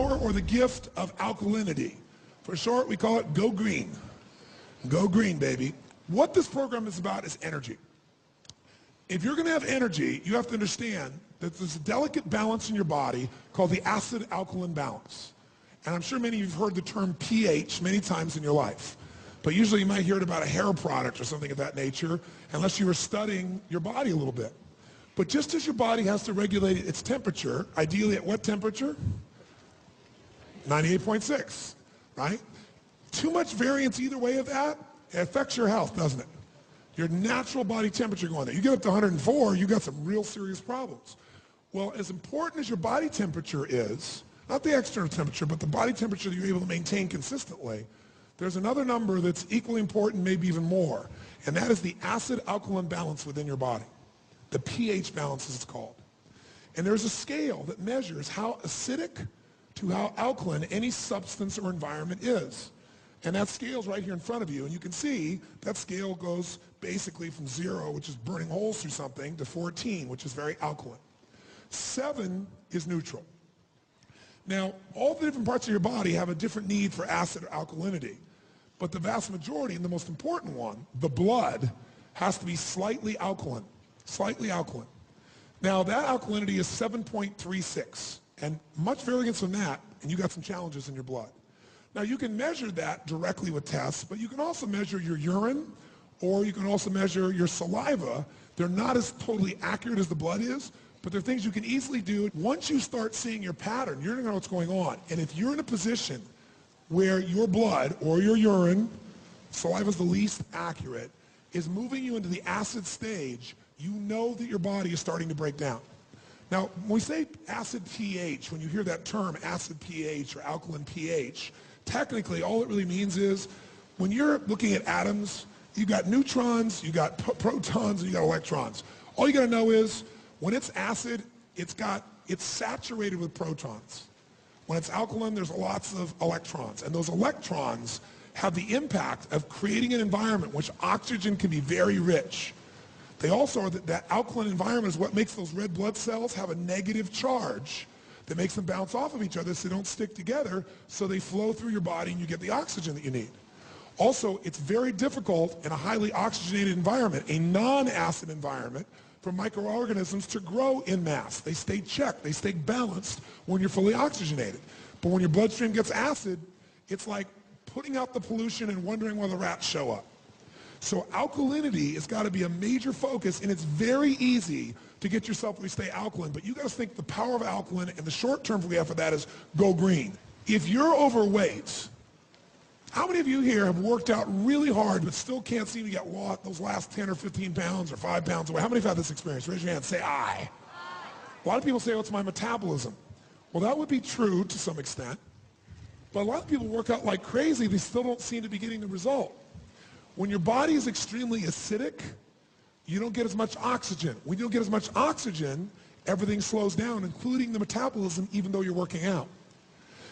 power or the gift of alkalinity. For short, we call it Go Green. Go Green, baby. What this program is about is energy. If you're going to have energy, you have to understand that there's a delicate balance in your body called the acid-alkaline balance. And I'm sure many of you have heard the term pH many times in your life. But usually you might hear it about a hair product or something of that nature, unless you were studying your body a little bit. But just as your body has to regulate its temperature, ideally at what temperature? 98.6, right? Too much variance either way of that, it affects your health, doesn't it? Your natural body temperature going there. You get up to 104, you got some real serious problems. Well, as important as your body temperature is, not the external temperature, but the body temperature that you're able to maintain consistently, there's another number that's equally important, maybe even more, and that is the acid-alkaline balance within your body. The pH balance, as it's called. And there's a scale that measures how acidic to how alkaline any substance or environment is. And that scale's right here in front of you, and you can see that scale goes basically from 0, which is burning holes through something, to 14, which is very alkaline. 7 is neutral. Now, all the different parts of your body have a different need for acid or alkalinity, but the vast majority, and the most important one, the blood, has to be slightly alkaline. Slightly alkaline. Now, that alkalinity is 7.36, and much variance from that, and you got some challenges in your blood. Now, you can measure that directly with tests, but you can also measure your urine, or you can also measure your saliva. They're not as totally accurate as the blood is, but they're things you can easily do. Once you start seeing your pattern, you're going to know what's going on. And if you're in a position where your blood or your urine, saliva is the least accurate, is moving you into the acid stage, you know that your body is starting to break down. Now, when we say acid pH, when you hear that term, acid pH or alkaline pH, technically all it really means is when you're looking at atoms, you got neutrons, you got protons, and you got electrons. All you got to know is when it's acid, it's saturated with protons. When it's alkaline, there's lots of electrons, and those electrons have the impact of creating an environment in which oxygen can be very rich. They also are that alkaline environment is what makes those red blood cells have a negative charge that makes them bounce off of each other so they don't stick together, so they flow through your body and you get the oxygen that you need. Also, it's very difficult in a highly oxygenated environment, a non-acid environment, for microorganisms to grow in mass. They stay checked, they stay balanced when you're fully oxygenated. But when your bloodstream gets acid, it's like putting out the pollution and wondering why the rats show up. So alkalinity has got to be a major focus, and it's very easy to get yourself to stay alkaline, but you got to think the power of alkaline, and the short term we have for that is go green. If you're overweight, how many of you here have worked out really hard but still can't seem to get those last 10 or 15 pounds or 5 pounds away? How many have had this experience? Raise your hand. Say aye. A lot of people say, oh, it's my metabolism. Well, that would be true to some extent, but a lot of people work out like crazy. They still don't seem to be getting the result. When your body is extremely acidic, you don't get as much oxygen. When you don't get as much oxygen, everything slows down, including the metabolism, even though you're working out.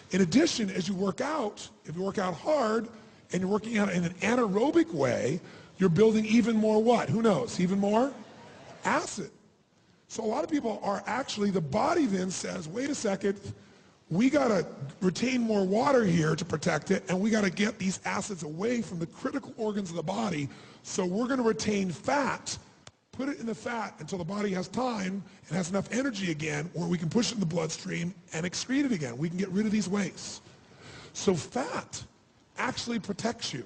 In addition, as you work out, if you work out hard and you're working out in an anaerobic way, you're building even more what? Who knows? Even more acid. So a lot of people are actually, the body then says, wait a second, we got to retain more water here to protect it, and we got to get these acids away from the critical organs of the body, so we're going to retain fat, put it in the fat until the body has time and has enough energy again where we can push it in the bloodstream and excrete it again. We can get rid of these wastes. So fat actually protects you.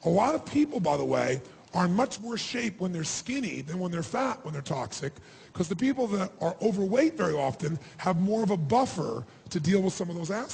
A lot of people, by the way, are in much worse shape when they're skinny than when they're fat, when they're toxic, because the people that are overweight very often have more of a buffer to deal with some of those acids.